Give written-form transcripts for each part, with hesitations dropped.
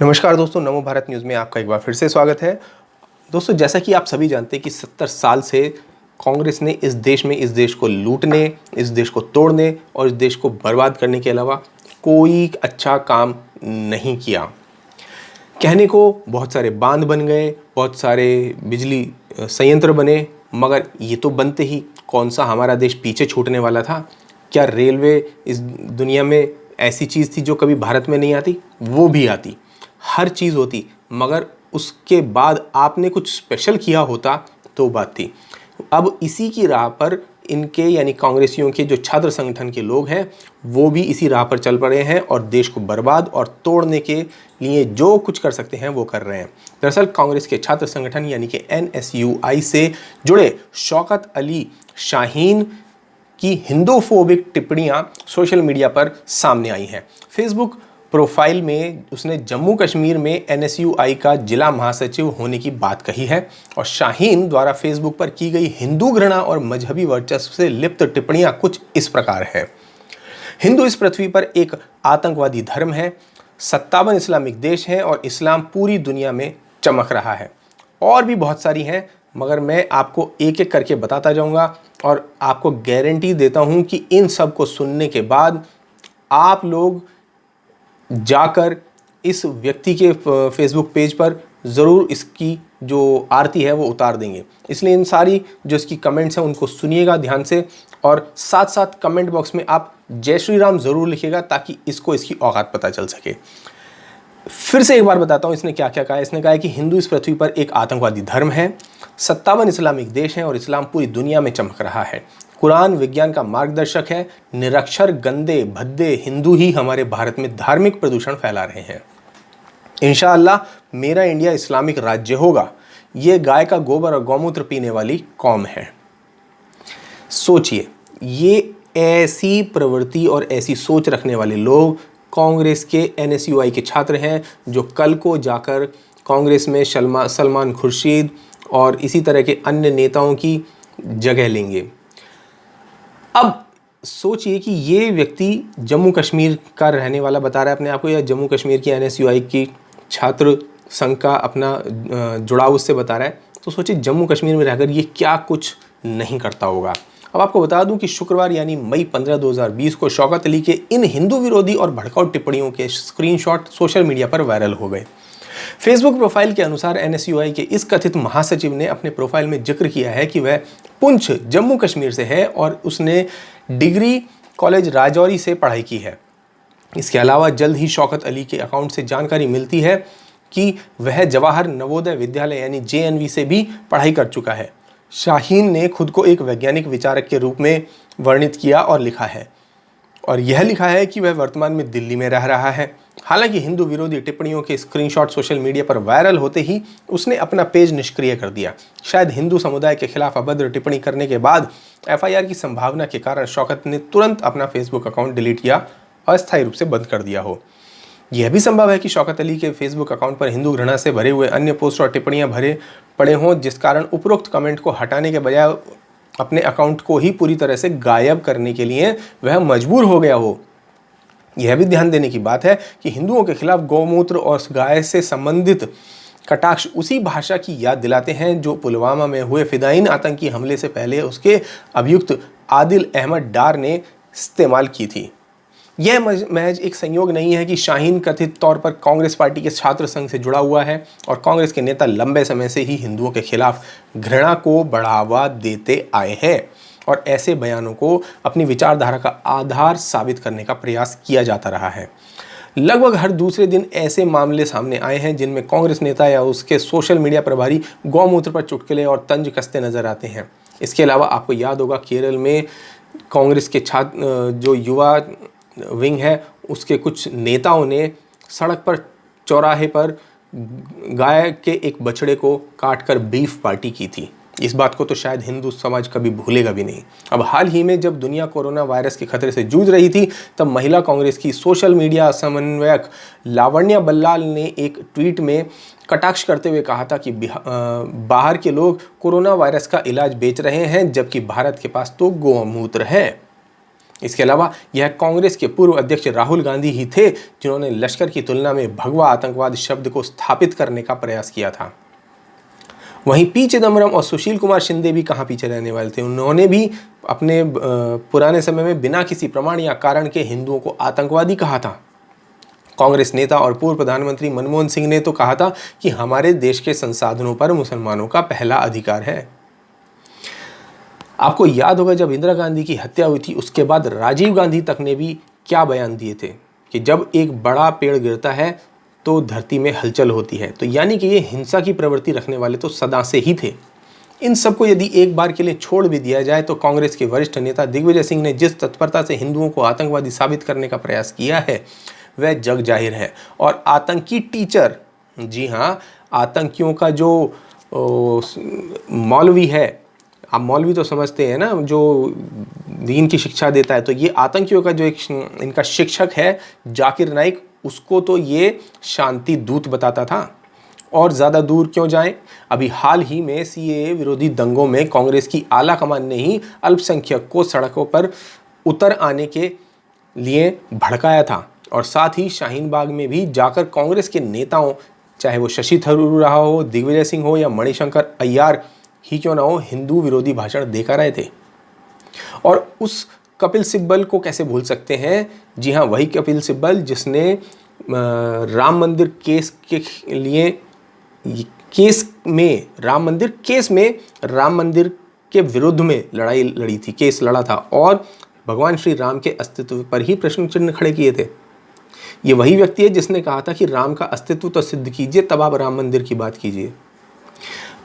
नमस्कार दोस्तों, नमो भारत न्यूज़ में आपका एक बार फिर से स्वागत है। दोस्तों, जैसा कि आप सभी जानते हैं कि 70 साल से कांग्रेस ने इस देश को लूटने, इस देश को तोड़ने और इस देश को बर्बाद करने के अलावा कोई अच्छा काम नहीं किया। कहने को बहुत सारे बांध बन गए, बहुत सारे बिजली संयंत्र बने, मगर ये तो बनते ही कौन सा हमारा देश पीछे छूटने वाला था? क्या रेलवे इस दुनिया में ऐसी चीज़ थी जो कभी भारत में नहीं आती? वो भी आती, हर चीज़ होती, मगर उसके बाद आपने कुछ स्पेशल किया होता तो बात थी। अब इसी की राह पर इनके यानी कांग्रेसियों के जो छात्र संगठन के लोग हैं वो भी इसी राह पर चल पड़े हैं और देश को बर्बाद और तोड़ने के लिए जो कुछ कर सकते हैं वो कर रहे हैं। दरअसल कांग्रेस के छात्र संगठन यानी कि एनएसयूआई से जुड़े शौकत अली शाहीन की हिंदूफोबिक टिप्पणियां सोशल मीडिया पर सामने आई हैं। फेसबुक प्रोफाइल में उसने जम्मू कश्मीर में एनएसयूआई का जिला महासचिव होने की बात कही है और शाहीन द्वारा फेसबुक पर की गई हिंदू घृणा और मजहबी वर्चस्व से लिप्त टिप्पणियां कुछ इस प्रकार है। हिंदू इस पृथ्वी पर एक आतंकवादी धर्म है, 57 इस्लामिक देश हैं और इस्लाम पूरी दुनिया में चमक रहा है। और भी बहुत सारी हैं, मगर मैं आपको एक एक करके बताता जाऊंगा और आपको गारंटी देता हूं कि इन सब को सुनने के बाद आप लोग जाकर इस व्यक्ति के फेसबुक पेज पर ज़रूर इसकी जो आरती है वो उतार देंगे। इसलिए इन सारी जो इसकी कमेंट्स हैं उनको सुनिएगा ध्यान से और साथ साथ कमेंट बॉक्स में आप जय श्री राम ज़रूर लिखिएगा ताकि इसको इसकी औकात पता चल सके। फिर से एक बार बताता हूँ इसने क्या क्या कहा। इसने कहा है कि हिंदू इस पृथ्वी पर एक आतंकवादी धर्म है, 57 इस्लामिक देश हैं और इस्लाम पूरी दुनिया में चमक रहा है। कुरान विज्ञान का मार्गदर्शक है। निरक्षर गंदे भद्दे हिंदू ही हमारे भारत में धार्मिक प्रदूषण फैला रहे हैं। इंशाअल्लाह मेरा इंडिया इस्लामिक राज्य होगा। ये गाय का गोबर और गौमूत्र पीने वाली कौम है। सोचिए, ये ऐसी प्रवृत्ति और ऐसी सोच रखने वाले लोग कांग्रेस के एनएसयूआई के छात्र हैं जो कल को जाकर कांग्रेस में सलमान खुर्शीद और इसी तरह के अन्य नेताओं की जगह लेंगे। अब सोचिए कि ये व्यक्ति जम्मू कश्मीर का रहने वाला बता रहा है अपने आप को, या जम्मू कश्मीर की एनएसयूआई की छात्र संघ का अपना जुड़ाव उससे बता रहा है, तो सोचिए जम्मू कश्मीर में रहकर ये क्या कुछ नहीं करता होगा। अब आपको बता दूं कि शुक्रवार यानी मई 15, 2020 को शौकत अली के इन हिंदू विरोधी और भड़काऊ टिप्पणियों के स्क्रीनशॉट सोशल मीडिया पर वायरल हो गए। फेसबुक प्रोफाइल के अनुसार एनएसयूआई के इस कथित महासचिव ने अपने प्रोफाइल में जिक्र किया है कि वह पुंछ जम्मू कश्मीर से है और उसने डिग्री कॉलेज राजौरी से पढ़ाई की है। इसके अलावा जल्द ही शौकत अली के अकाउंट से जानकारी मिलती है कि वह जवाहर नवोदय विद्यालय यानी जेएनवी से भी पढ़ाई कर चुका है। शाहीन ने खुद को एक वैज्ञानिक विचारक के रूप में वर्णित किया और लिखा है, और यह लिखा है कि वह वर्तमान में दिल्ली में रह रहा है। हालांकि हिंदू विरोधी टिप्पणियों के स्क्रीनशॉट सोशल मीडिया पर वायरल होते ही उसने अपना पेज निष्क्रिय कर दिया। शायद हिंदू समुदाय के खिलाफ अभद्र टिप्पणी करने के बाद एफआईआर की संभावना के कारण शौकत ने तुरंत अपना फेसबुक अकाउंट डिलीट या अस्थायी रूप से बंद कर दिया हो। यह भी संभव है कि शौकत अली के फेसबुक अकाउंट पर हिंदू घृणा से भरे हुए अन्य पोस्ट और टिप्पणियां भरे पड़े हों, जिस कारण उपरोक्त कमेंट को हटाने के बजाय अपने अकाउंट को ही पूरी तरह से गायब करने के लिए वह मजबूर हो गया हो। यह भी ध्यान देने की बात है कि हिंदुओं के खिलाफ गौमूत्र और गाय से संबंधित कटाक्ष उसी भाषा की याद दिलाते हैं जो पुलवामा में हुए फिदायीन आतंकी हमले से पहले उसके अभियुक्त आदिल अहमद डार ने इस्तेमाल की थी। यह महज एक संयोग नहीं है कि शाहीन कथित तौर पर कांग्रेस पार्टी के छात्र संघ से जुड़ा हुआ है और कांग्रेस के नेता लंबे समय से ही हिंदुओं के खिलाफ घृणा को बढ़ावा देते आए हैं और ऐसे बयानों को अपनी विचारधारा का आधार साबित करने का प्रयास किया जाता रहा है। लगभग हर दूसरे दिन ऐसे मामले सामने आए हैं जिनमें कांग्रेस नेता या उसके सोशल मीडिया प्रभारी गौमूत्र पर चुटकुले और तंज कसते नजर आते हैं। इसके अलावा आपको याद होगा केरल में कांग्रेस के छात्र जो युवा विंग है उसके कुछ नेताओं ने सड़क पर चौराहे पर गाय के एक बछड़े को काटकर बीफ पार्टी की थी। इस बात को तो शायद हिंदू समाज कभी भूलेगा भी नहीं। अब हाल ही में जब दुनिया कोरोना वायरस के खतरे से जूझ रही थी तब महिला कांग्रेस की सोशल मीडिया समन्वयक लावण्या बल्लाल ने एक ट्वीट में कटाक्ष करते हुए कहा था कि बाहर के लोग कोरोना वायरस का इलाज बेच रहे हैं जबकि भारत के पास तो गौमूत्र है। इसके अलावा यह कांग्रेस के पूर्व अध्यक्ष राहुल गांधी ही थे जिन्होंने लश्कर की तुलना में भगवा आतंकवाद शब्द को स्थापित करने का प्रयास किया था। वहीं पी चिदम्बरम और सुशील कुमार शिंदे भी कहाँ पीछे रहने वाले थे। उन्होंने भी अपने पुराने समय में बिना किसी प्रमाण या कारण के हिंदुओं को आतंकवादी कहा था। कांग्रेस नेता और पूर्व प्रधानमंत्री मनमोहन सिंह ने तो कहा था कि हमारे देश के संसाधनों पर मुसलमानों का पहला अधिकार है। आपको याद होगा जब इंदिरा गांधी की हत्या हुई थी उसके बाद राजीव गांधी तक ने भी क्या बयान दिए थे कि जब एक बड़ा पेड़ गिरता है तो धरती में हलचल होती है। तो यानी कि ये हिंसा की प्रवृत्ति रखने वाले तो सदा से ही थे। इन सबको यदि एक बार के लिए छोड़ भी दिया जाए तो कांग्रेस के वरिष्ठ नेता दिग्विजय सिंह ने जिस तत्परता से हिंदुओं को आतंकवादी साबित करने का प्रयास किया है वह जग जाहिर है। और आतंकी टीचर, जी हाँ, आतंकियों का जो मौलवी है, आप मौलवी तो समझते हैं ना, जो दीन की शिक्षा देता है, तो ये आतंकियों का जो एक इनका शिक्षक है जाकिर नाइक, उसको तो ये शांति दूत बताता था। और ज़्यादा दूर क्यों जाएं, अभी हाल ही में सीएए विरोधी दंगों में कांग्रेस की आला कमान ने ही अल्पसंख्यक को सड़कों पर उतर आने के लिए भड़काया था। और साथ ही शाहीन बाग में भी जाकर कांग्रेस के नेताओं, चाहे वो शशि थरूर रहा हो, दिग्विजय सिंह हो या मणिशंकर अय्यर ही क्यों ना हो, हिंदू विरोधी भाषण देकर आए थे। और उस कपिल सिब्बल को कैसे भूल सकते हैं, जी हाँ, वही कपिल सिब्बल जिसने राम मंदिर केस के लिए राम मंदिर के विरुद्ध में लड़ाई लड़ी थी, केस लड़ा था और भगवान श्री राम के अस्तित्व पर ही प्रश्न चिन्ह खड़े किए थे। ये वही व्यक्ति है जिसने कहा था कि राम का अस्तित्व तो सिद्ध कीजिए तब आप राम मंदिर की बात कीजिए।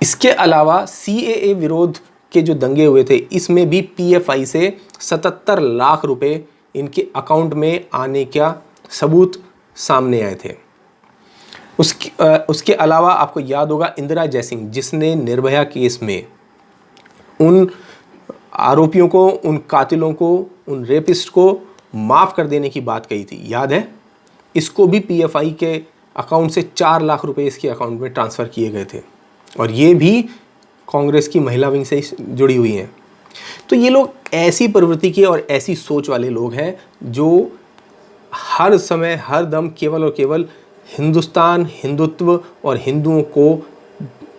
इसके अलावा सीएए विरोध के जो दंगे हुए थे, इसमें भी पीएफआई से 77 लाख रुपए इनके अकाउंट में आने का सबूत सामने आए थे। उसके अलावा आपको याद होगा इंदिरा जयसिंह, जिसने निर्भया केस में उन आरोपियों को, उन कातिलों को, उन रेपिस्ट को माफ़ कर देने की बात कही थी, याद है? इसको भी पीएफआई के अकाउंट से 4 लाख रुपए इसके अकाउंट में ट्रांसफ़र किए गए थे और ये भी कांग्रेस की महिला विंग से जुड़ी हुई हैं। तो ये लोग ऐसी प्रवृत्ति के और ऐसी सोच वाले लोग हैं जो हर समय हर दम केवल और केवल हिंदुस्तान, हिंदुत्व और हिंदुओं को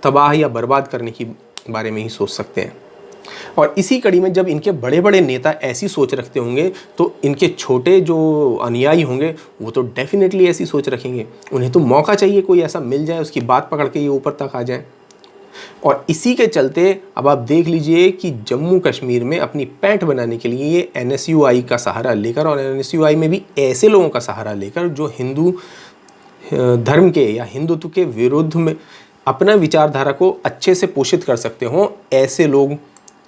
तबाह या बर्बाद करने के बारे में ही सोच सकते हैं। और इसी कड़ी में जब इनके बड़े बड़े नेता ऐसी सोच रखते होंगे तो इनके छोटे जो अनुयायी होंगे वो तो डेफिनेटली ऐसी सोच रखेंगे। उन्हें तो मौका चाहिए, कोई ऐसा मिल जाए उसकी बात पकड़ के ये ऊपर तक आ जाए। और इसी के चलते अब आप देख लीजिए कि जम्मू कश्मीर में अपनी पैंठ बनाने के लिए ये एनएसयूआई का सहारा लेकर, और एनएसयूआई में भी ऐसे लोगों का सहारा लेकर जो हिंदू धर्म के या हिंदुत्व के विरुद्ध में अपना विचारधारा को अच्छे से पोषित कर सकते हों, ऐसे लोग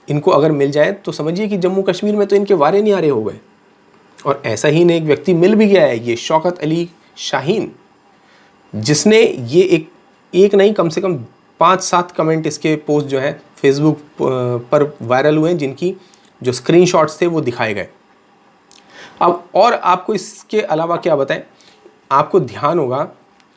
इनको अगर मिल जाए तो समझिए कि जम्मू कश्मीर में तो इनके वारे न्यारे हो गए। और ऐसा ही ने एक व्यक्ति मिल भी गया है, ये शौकत अली शाहीन, जिसने ये एक नहीं कम से कम 5-7 कमेंट इसके पोस्ट जो है फेसबुक पर वायरल हुए हैं, जिनकी जो स्क्रीनशॉट्स थे वो दिखाए गए। अब और आपको इसके अलावा क्या बताएं, आपको ध्यान होगा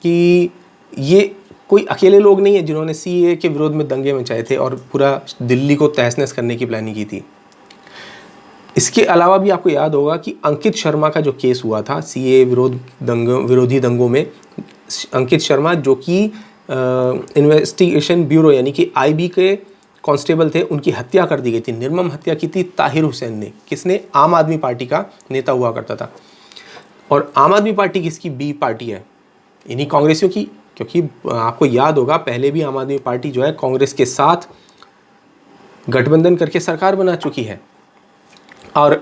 कि ये कोई अकेले लोग नहीं है जिन्होंने सीएए के विरोध में दंगे मचाए थे और पूरा दिल्ली को तहस नहस करने की प्लानिंग की थी। इसके अलावा भी आपको याद होगा कि अंकित शर्मा का जो केस हुआ था सीएए विरोधी दंगों में, अंकित शर्मा जो कि इन्वेस्टिगेशन ब्यूरो यानी कि आईबी के कांस्टेबल थे, उनकी हत्या कर दी गई थी। निर्मम हत्या की थी ताहिर हुसैन ने, किसने? आम आदमी पार्टी का नेता हुआ करता था। और आम आदमी पार्टी किसकी? बी पार्टी है, इन्हीं कांग्रेसियों की। क्योंकि आपको याद होगा पहले भी आम आदमी पार्टी जो है कांग्रेस के साथ गठबंधन करके सरकार बना चुकी है। और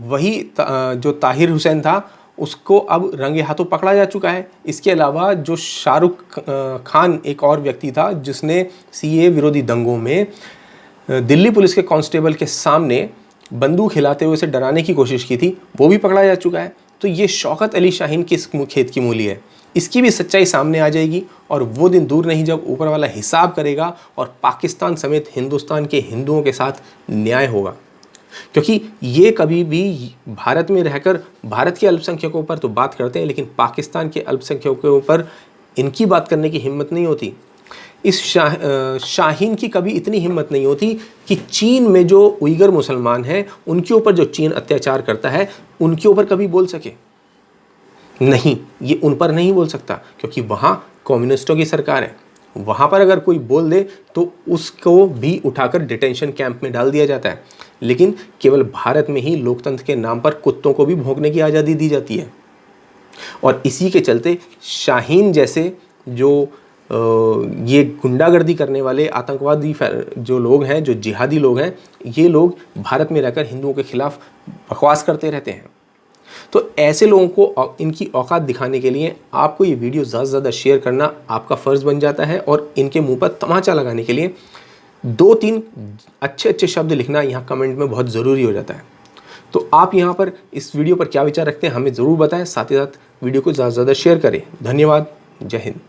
वही जो ताहिर हुसैन था उसको अब रंगे हाथों पकड़ा जा चुका है। इसके अलावा जो शाहरुख खान एक और व्यक्ति था जिसने सीएए विरोधी दंगों में दिल्ली पुलिस के कांस्टेबल के सामने बंदूक हिलाते हुए उसे डराने की कोशिश की थी, वो भी पकड़ा जा चुका है। तो ये शौकत अली शाहीन किस खेत की मूली है, इसकी भी सच्चाई सामने आ जाएगी और वो दिन दूर नहीं जब ऊपर वाला हिसाब करेगा और पाकिस्तान समेत हिंदुस्तान के हिंदुओं के साथ न्याय होगा। क्योंकि ये कभी भी भारत में रहकर भारत के अल्पसंख्यकों पर तो बात करते हैं, लेकिन पाकिस्तान के अल्पसंख्यकों पर इनकी बात करने की हिम्मत नहीं होती। इस शाहीन की कभी इतनी हिम्मत नहीं होती कि चीन में जो उइगर मुसलमान हैं उनके ऊपर जो चीन अत्याचार करता है उनके ऊपर कभी बोल सके। नहीं, ये उन पर नहीं बोल सकता क्योंकि वहाँ कम्युनिस्टों की सरकार है। वहाँ पर अगर कोई बोल दे तो उसको भी उठाकर डिटेंशन कैंप में डाल दिया जाता है। लेकिन केवल भारत में ही लोकतंत्र के नाम पर कुत्तों को भी भौंकने की आज़ादी दी जाती है। और इसी के चलते शाहीन जैसे जो ये गुंडागर्दी करने वाले आतंकवादी जो लोग हैं, जो जिहादी लोग हैं, ये लोग भारत में रहकर हिंदुओं के खिलाफ बकवास करते रहते हैं। तो ऐसे लोगों को इनकी औकात दिखाने के लिए आपको ये वीडियो ज़्यादा से ज़्यादा शेयर करना आपका फ़र्ज़ बन जाता है और इनके मुंह पर तमाचा लगाने के लिए 2-3 अच्छे अच्छे शब्द लिखना यहाँ कमेंट में बहुत ज़रूरी हो जाता है। तो आप यहाँ पर इस वीडियो पर क्या विचार रखते हैं हमें ज़रूर बताएं, साथ ही साथ वीडियो को ज़्यादा से ज़्यादा शेयर करें। धन्यवाद। जय हिंद।